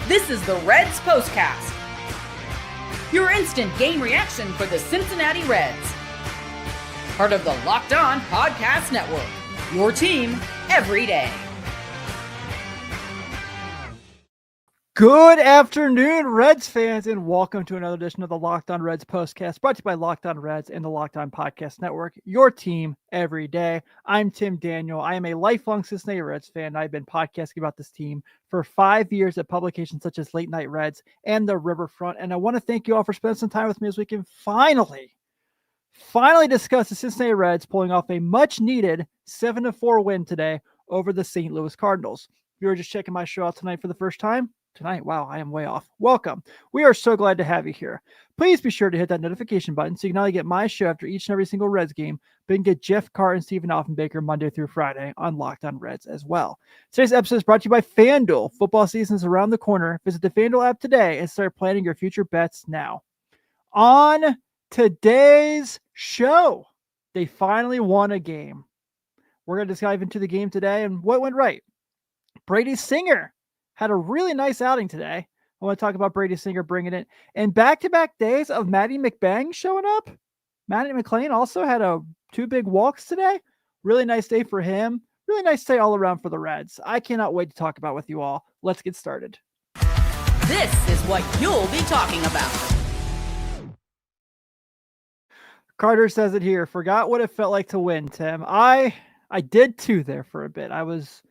This is the Reds POSTCAST, your instant game reaction for the Cincinnati Reds. Part of the Locked On Podcast Network, your team every day. Good afternoon, Reds fans, and welcome to another edition of the Locked On Reds POSTCAST, brought to you by Locked On Reds and the Locked On Podcast Network, your team every day. I'm Tim Daniel. I am a lifelong Cincinnati Reds fan. I've been podcasting about this team for 5 years at publications such as Late Night Reds and the Riverfront, and I want to thank you all for spending some time with me as we can finally discuss the Cincinnati Reds pulling off a much-needed 7-4 win today over the St. Louis Cardinals. If you were just checking my show out tonight for the first time, wow, I am way off. Welcome. We are so glad to have you here. Please be sure to hit that notification button so you can not only get my show after each and every single Reds game, but you can get Jeff Carr and Stephen Offenbaker Monday through Friday on Locked On Reds as well. Today's episode is brought to you by FanDuel. Football season is around the corner. Visit the FanDuel app today and start planning your future bets now. On today's show, they finally won a game. We're going to dive into the game today and what went right. Brady Singer had a really nice outing today. I want to talk about Brady Singer bringing it. And back-to-back days of Maddie McBang showing up. Maddie McLain also had two big walks today. Really nice day for him. Really nice day all around for the Reds. I cannot wait to talk about with you all. Let's get started. This is what you'll be talking about. Carter says it here. Forgot what it felt like to win, Tim. I did too there for a bit. I was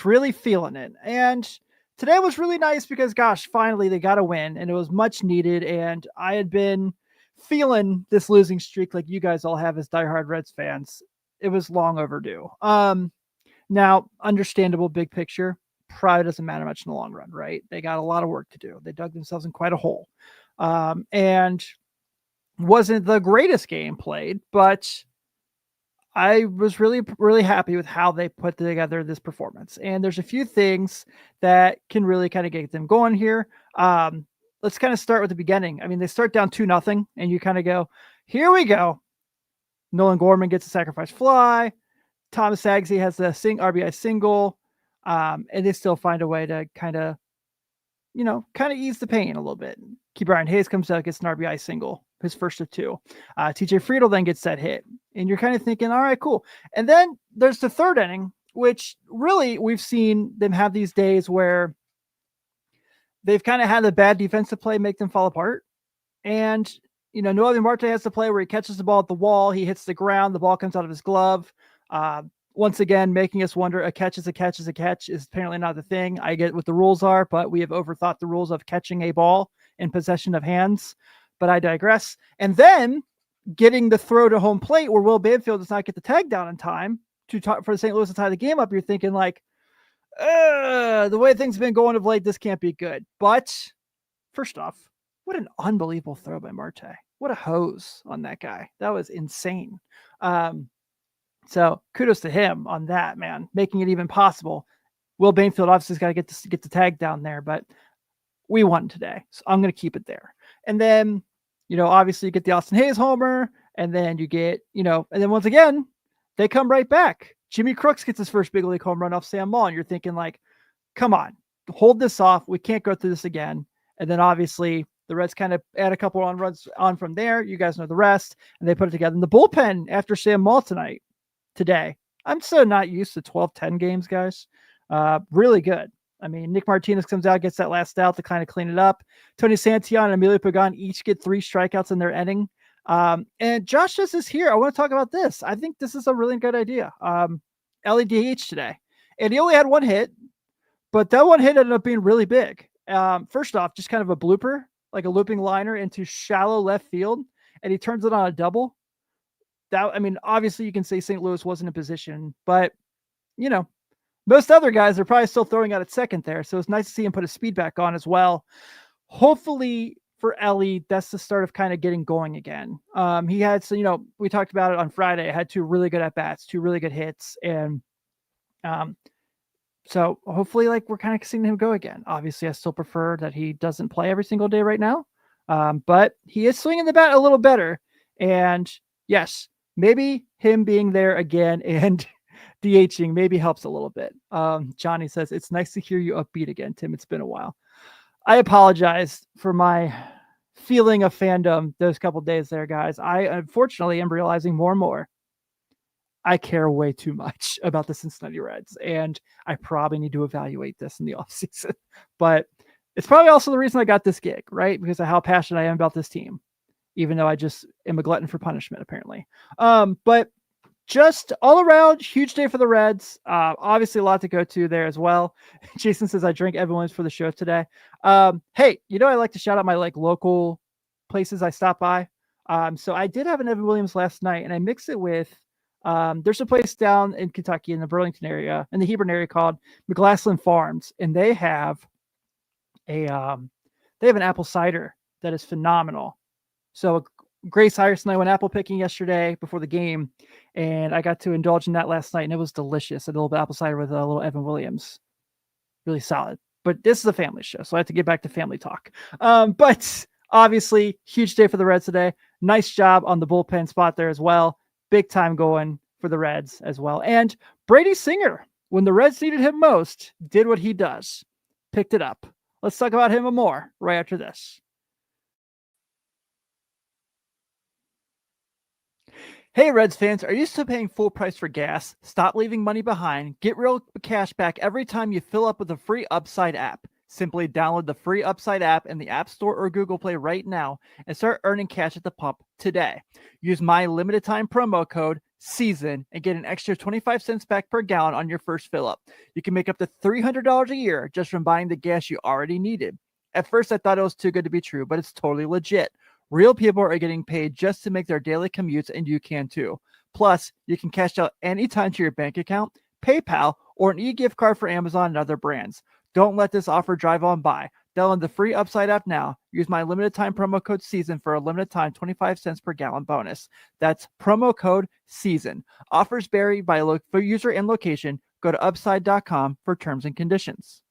really feeling it. And today was really nice because, gosh, finally they got a win, and it was much needed. And I had been feeling this losing streak like you guys all have as diehard Reds fans. It was long overdue. Now, understandable big picture, probably doesn't matter much in the long run, right? They got a lot of work to do. They dug themselves in quite a hole. And wasn't the greatest game played, but I was really, really happy with how they put together this performance. And there's a few things that can really kind of get them going here. Let's kind of start with the beginning. I mean, they start down 2-0 and you kind of go, here we go. Nolan Gorman gets a sacrifice fly. Thomas Agsy has the RBI single. And they still find a way to kind of ease the pain a little bit. Brian Hays comes out, gets an RBI single, his first of two. TJ Friedl then gets that hit. And you're kind of thinking, all right, cool. And then there's the third inning, which really we've seen them have these days where they've kind of had the bad defensive play make them fall apart. And, Nolan Marte has the play where he catches the ball at the wall. He hits the ground. The ball comes out of his glove. Once again, making us wonder, a catch is a catch is a catch is apparently not the thing. I get what the rules are, but we have overthought the rules of catching a ball in possession of hands. But I digress. And then getting the throw to home plate where Will Banfield does not get the tag down in time for St. Louis to tie the game up. You're thinking like, the way things have been going of late, this can't be good. But first off, what an unbelievable throw by Marte. What a hose on that guy. That was insane. So kudos to him on that, man, making it even possible. Will Banfield obviously has got to get the tag down there, but we won today. So I'm going to keep it there. And then, obviously you get the Austin Hays homer, and then you get, and then once again, they come right back. Jimmy Crooks gets his first big league home run off Sam Maul, and you're thinking like, come on, hold this off. We can't go through this again. And then obviously the Reds kind of add a couple on runs on from there. You guys know the rest, and they put it together. And the bullpen after Sam Maul today, I'm so not used to 12-10 games, guys. Really good. I mean, Nick Martinez comes out, gets that last out to kind of clean it up. Tony Santillan and Emilio Pagan each get 3 strikeouts in their inning. And Josh just is here. I want to talk about this. I think this is a really good idea. LEDH today. And he only had 1 hit, but that 1 hit ended up being really big. First off, just kind of a blooper, like a looping liner into shallow left field, and he turns it on a double. Obviously you can say St. Louis wasn't in position, but most other guys are probably still throwing out at second there. So it's nice to see him put his speed back on as well. Hopefully for Ellie, that's the start of kind of getting going again. He had, we talked about it on Friday. Had 2 really good at-bats, 2 really good hits. And so hopefully we're kind of seeing him go again. Obviously I still prefer that he doesn't play every single day right now. But he is swinging the bat a little better. And yes, maybe him being there again and DHing maybe helps a little bit. Johnny says, it's nice to hear you upbeat again, Tim. It's been a while. I apologize for my feeling of fandom those couple days there, guys. I unfortunately am realizing more and more I care way too much about the Cincinnati Reds, and I probably need to evaluate this in the offseason. But it's probably also the reason I got this gig, right? Because of how passionate I am about this team, even though I just am a glutton for punishment, apparently. But just all around, huge day for the Reds. Obviously, a lot to go to there as well. Jason says I drink Evan Williams for the show today. Hey, I like to shout out my local places I stop by. So I did have an Evan Williams last night, and I mixed it with. There's a place down in Kentucky in the Burlington area, in the Hebron area, called McGlassland Farms, and they have an apple cider that is phenomenal. So Grace Iverson and I went apple picking yesterday before the game, and I got to indulge in that last night, and it was delicious. A little bit of apple cider with a little Evan Williams. Really solid. But this is a family show, so I have to get back to family talk. But obviously, huge day for the Reds today. Nice job on the bullpen spot there as well. Big time going for the Reds as well. And Brady Singer, when the Reds needed him most, did what he does. Picked it up. Let's talk about him more right after this. Hey, Reds fans, are you still paying full price for gas? Stop leaving money behind. Get real cash back every time you fill up with the free Upside app. Simply download the free Upside app in the App Store or Google Play right now and start earning cash at the pump today. Use my limited time promo code SEASON and get an extra 25 cents back per gallon on your first fill up. You can make up to $300 a year just from buying the gas you already needed. At first, I thought it was too good to be true, but it's totally legit. Real people are getting paid just to make their daily commutes, and you can too. Plus, you can cash out anytime to your bank account, PayPal, or an e-gift card for Amazon and other brands. Don't let this offer drive on by. Download the free Upside app now. Use my limited time promo code SEASON for a limited time 25 cents per gallon bonus. That's promo code SEASON. Offers vary by user and location. Go to upside.com for terms and conditions.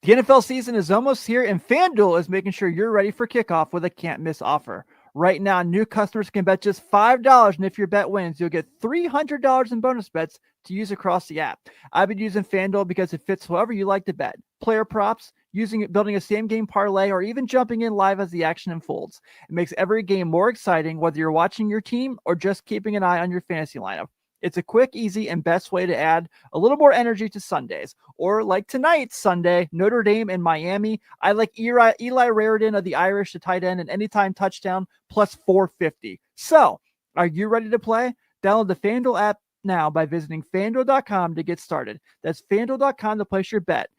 The NFL season is almost here, and FanDuel is making sure you're ready for kickoff with a can't-miss offer. Right now, new customers can bet just $5, and if your bet wins, you'll get $300 in bonus bets to use across the app. I've been using FanDuel because it fits however you like to bet. Player props, building a same-game parlay, or even jumping in live as the action unfolds. It makes every game more exciting, whether you're watching your team or just keeping an eye on your fantasy lineup. It's a quick, easy, and best way to add a little more energy to Sundays. Or like tonight's Sunday, Notre Dame and Miami. I like Eli Raridan of the Irish, the tight end, and anytime touchdown plus 450. So, are you ready to play? Download the FanDuel app now by visiting FanDuel.com to get started. That's FanDuel.com to place your bet.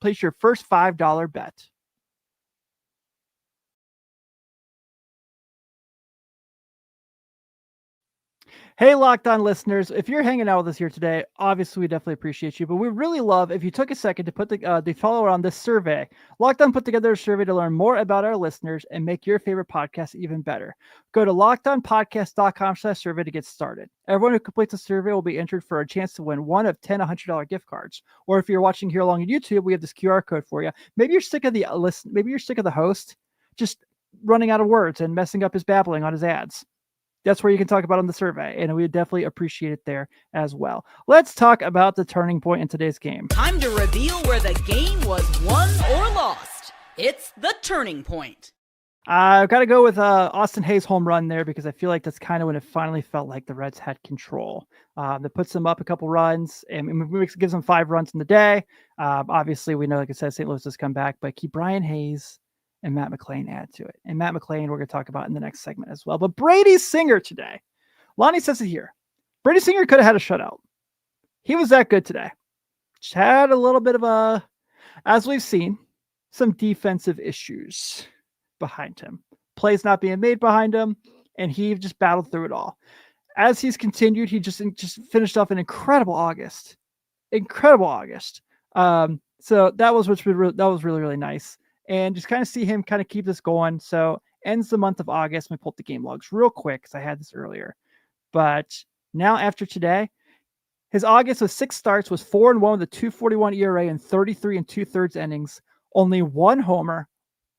Place your first $5 bet. Hey, Locked On listeners, if you're hanging out with us here today, obviously we definitely appreciate you, but we really love if you took a second to put the follower on this survey. Locked On put together a survey to learn more about our listeners and make your favorite podcast even better. Go to lockedonpodcast.com/survey to get started. Everyone who completes the survey will be entered for a chance to win one of 10 $100 gift cards. Or if you're watching here along on YouTube, we have this QR code for you. Maybe you're sick of the maybe you're sick of the host just running out of words and messing up his babbling on his ads. That's where you can talk about on the survey, and we would definitely appreciate it there as well. Let's talk about the turning point in today's game. Time to reveal where the game was won or lost. It's the turning point. I've got to go with Austin Hays' home run there because I feel like that's kind of when it finally felt like the Reds had control. That puts them up a couple runs and gives them 5 runs in the day. Obviously, we know, like I said, St. Louis has come back, but keep Brian Hays and Matt McLain add to it. And Matt McLain, we're going to talk about in the next segment as well. But Brady Singer today. Lonnie says it here. Brady Singer could have had a shutout. He was that good today. Just had a little bit of as we've seen, some defensive issues behind him. Plays not being made behind him, and he just battled through it all. As he's continued, he just finished off an incredible August. So that was really, really nice. And just kind of see him kind of keep this going. So ends the month of August. Let me pull up the game logs real quick because I had this earlier. But now after today, his August with 6 starts was 4-1 with a 2.41 ERA and 33 2/3 innings, only 1 homer,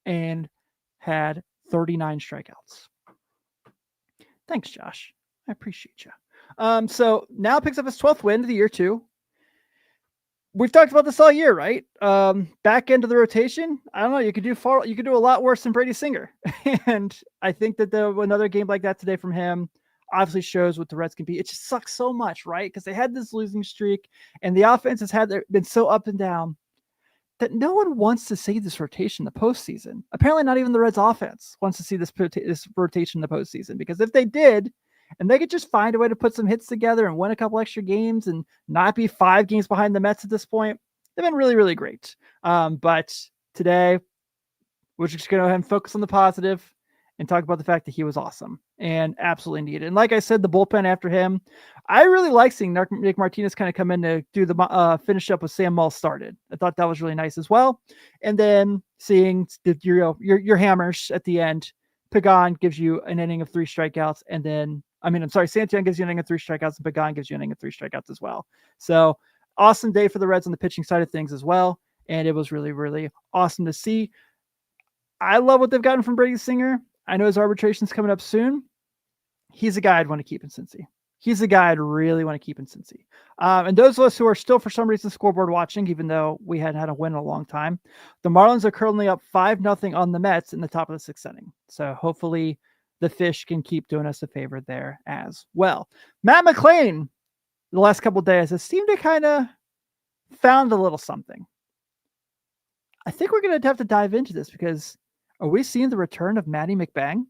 and had 39 strikeouts. Thanks, Josh. I appreciate you. So now picks up his 12th win of the year too. we've talked about this all year, right? Back end of the rotation. I don't know. You could do a lot worse than Brady Singer. And I think that another game like that today from him obviously shows what the Reds can be. It just sucks so much, right? Because they had this losing streak and the offense has been so up and down that no one wants to see this rotation in the postseason. Apparently not even the Reds offense wants to see this rotation in the postseason, because if they did, and they could just find a way to put some hits together and win a couple extra games and not be 5 games behind the Mets at this point, they've been really, really great. But today, we're just going to go ahead and focus on the positive and talk about the fact that he was awesome and absolutely needed. And like I said, the bullpen after him, I really like seeing Nick Martinez kind of come in to do the finish up with Sam Mull started. I thought that was really nice as well. And then seeing your hammers at the end. Pagan gives you an inning of 3 strikeouts, and then Santillan gives you an inning of 3 strikeouts, and Pagan gives you an inning of 3 strikeouts as well. So awesome day for the Reds on the pitching side of things as well. And it was really, really awesome to see. I love what they've gotten from Brady Singer. I know his arbitration's coming up soon. He's a guy I'd want to keep in Cincy. He's a guy I'd really want to keep in Cincy. And those of us who are still, for some reason, scoreboard watching, even though we hadn't had a win in a long time, the Marlins are currently up 5-0 on the Mets in the top of the 6th inning. So hopefully the Fish can keep doing us a favor there as well. Matt McLain, the last couple of days, has seemed to kind of found a little something. I think we're going to have to dive into this, because are we seeing the return of Matty McBang?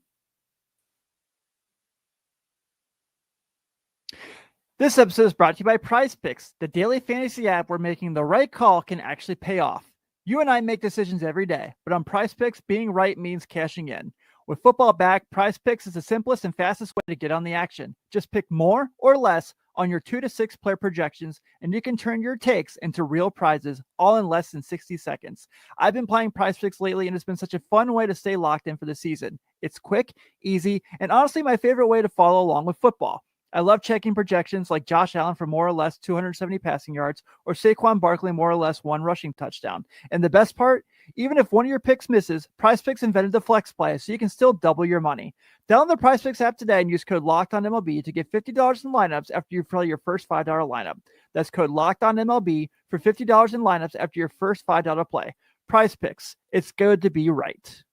This episode is brought to you by PrizePicks, the daily fantasy app where making the right call can actually pay off. You and I make decisions every day, but on PrizePicks, being right means cashing in. With football back, PrizePicks is the simplest and fastest way to get on the action. Just pick more or less on your 2 to 6 player projections, and you can turn your takes into real prizes all in less than 60 seconds. I've been playing PrizePicks lately, and it's been such a fun way to stay locked in for the season. It's quick, easy, and honestly my favorite way to follow along with football. I love checking projections like Josh Allen for more or less 270 passing yards, or Saquon Barkley more or less 1 rushing touchdown. And the best part, even if one of your picks misses, PrizePicks invented the flex play, so you can still double your money. Download the PrizePicks app today and use code LOCKEDONMLB to get $50 in lineups after you play your first $5 lineup. That's code LOCKEDONMLB for $50 in lineups after your first $5 play. PrizePicks, it's good to be right.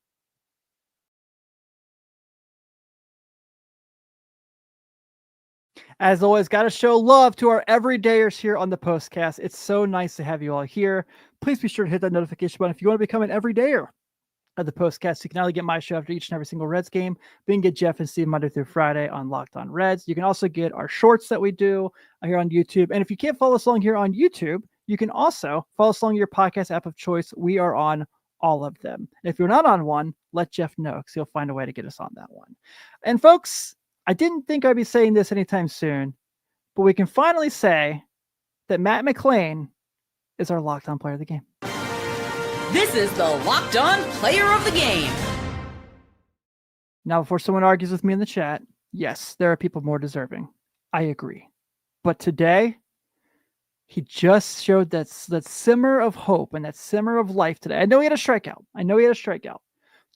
As always, got to show love to our everydayers here on the Postcast. It's so nice to have you all here. Please be sure to hit that notification button if you want to become an everydayer of the Postcast. You can not only get my show after each and every single Reds game, but you can get Jeff and Steve Monday through Friday on Locked On Reds. You can also get our shorts that we do here on YouTube. And if you can't follow us along here on YouTube, you can also follow us along your podcast app of choice. We are on all of them. And if you're not on one, let Jeff know, because he'll find a way to get us on that one. And folks, I didn't think I'd be saying this anytime soon, but we can finally say that Matt McLain is our Locked On Player of the Game. This is the Locked On Player of the Game. Now, before someone argues with me in the chat, yes, there are people more deserving. I agree. But today, he just showed that simmer of hope and that simmer of life today. I know he had a strikeout.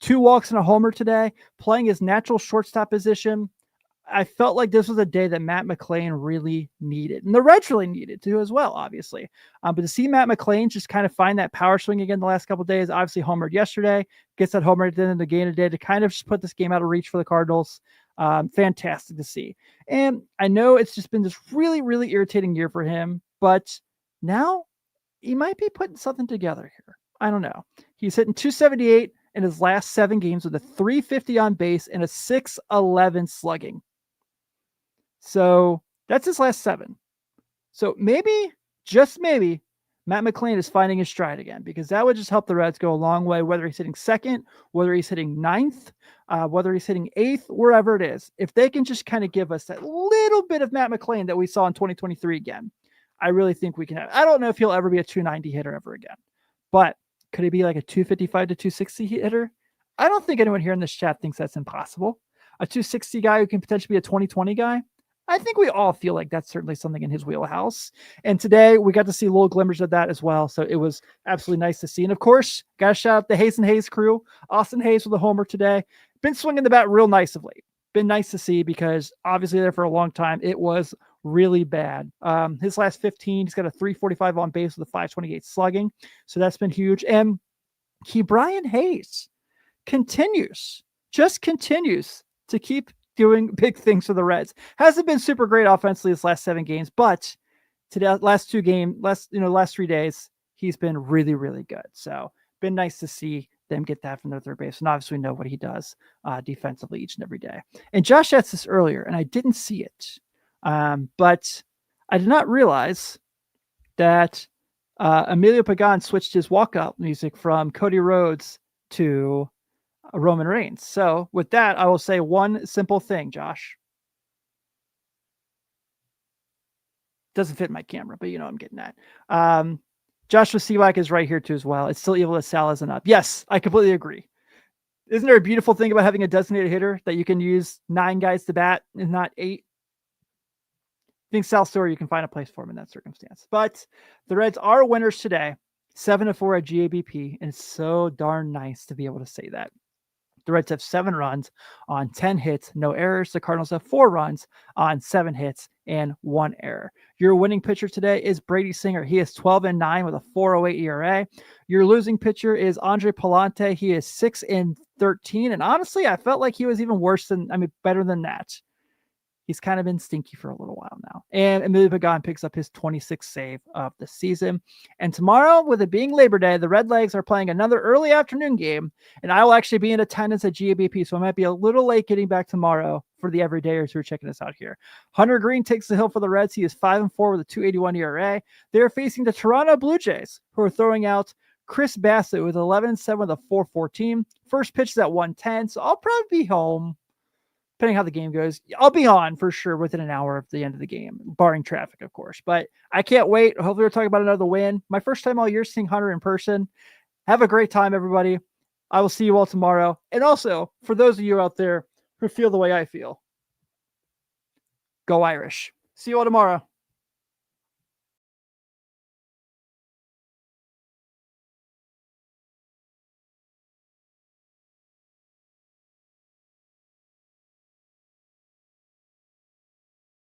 2 walks and a homer today, playing his natural shortstop position. I felt like this was a day that Matt McLain really needed, and the Reds really needed to as well, obviously. But to see Matt McLain just kind of find that power swing again the last couple of days, obviously homered yesterday, gets that homer at the end of the game today to kind of just put this game out of reach for the Cardinals. Fantastic to see. And I know it's just been this really, really irritating year for him, but now he might be putting something together here. I don't know. He's hitting 278 in his last 7 games with a 350 on base and a 611 slugging. So that's his last 7. So maybe, just maybe, Matt McLain is finding his stride again, because that would just help the Reds go a long way, whether he's hitting 2nd, whether he's hitting 9th, whether he's hitting 8th, wherever it is. If they can just kind of give us that little bit of Matt McLain that we saw in 2023 again, I really think we can have. I don't know if he'll ever be a 290 hitter ever again, but could he be like a 255 to 260 hitter? I don't think anyone here in this chat thinks that's impossible. A 260 guy who can potentially be a 2020 guy. I think we all feel like that's certainly something in his wheelhouse. And today we got to see little glimmers of that as well. So it was absolutely nice to see. And of course, got to shout out the Hays and Hays crew. Austin Hays with a homer today. Been swinging the bat real nice of late. Been nice to see, because obviously there for a long time, it was really bad. His last 15, he's got a 345 on base with a 528 slugging. So that's been huge. And Brian Hays continues to keep doing big things for the Reds. Hasn't been super great offensively his last 7 games, but today, last 3 days, he's been really, really good. So been nice to see them get that from their third base. And obviously we know what he does defensively each and every day. And Josh asked this earlier, and I didn't see it. But I did not realize that Emilio Pagan switched his walkout music from Cody Rhodes to Roman Reigns. So with that, I will say one simple thing, Josh. Doesn't fit my camera, but you know what I'm getting at. Joshua Seawack is right here too as well. It's still evil that Sal isn't up. Yes, I completely agree. Isn't there a beautiful thing about having a designated hitter that you can use 9 guys to bat and not 8? I think Sal Story, you can find a place for him in that circumstance. But the Reds are winners today, 7-4 at GABP, and it's so darn nice to be able to say that. The Reds have 7 runs on 10 hits, no errors. The Cardinals have 4 runs on 7 hits and 1 error. Your winning pitcher today is Brady Singer. He is 12-9 with a 4.08 ERA. Your losing pitcher is Andre Palante. He is 6-13. And honestly, I felt like he was even better than that. He's kind of been stinky for a little while now. And Emilio Pagan picks up his 26th save of the season. And tomorrow, with it being Labor Day, the Redlegs are playing another early afternoon game. And I will actually be in attendance at GABP, so I might be a little late getting back tomorrow for the everydayers who are checking us out here. Hunter Green takes the hill for the Reds. He is 5-4 with a 2.81 ERA. They are facing the Toronto Blue Jays, who are throwing out Chris Bassett with 11-7 with a 4.14. First pitch is at 1:10, so I'll probably be home. Depending how the game goes, I'll be on for sure within an hour of the end of the game, barring traffic, of course. But I can't wait. Hopefully we're talking about another win. My first time all year seeing Hunter in person. Have a great time, everybody. I will see you all tomorrow. And also, for those of you out there who feel the way I feel, go Irish. See you all tomorrow.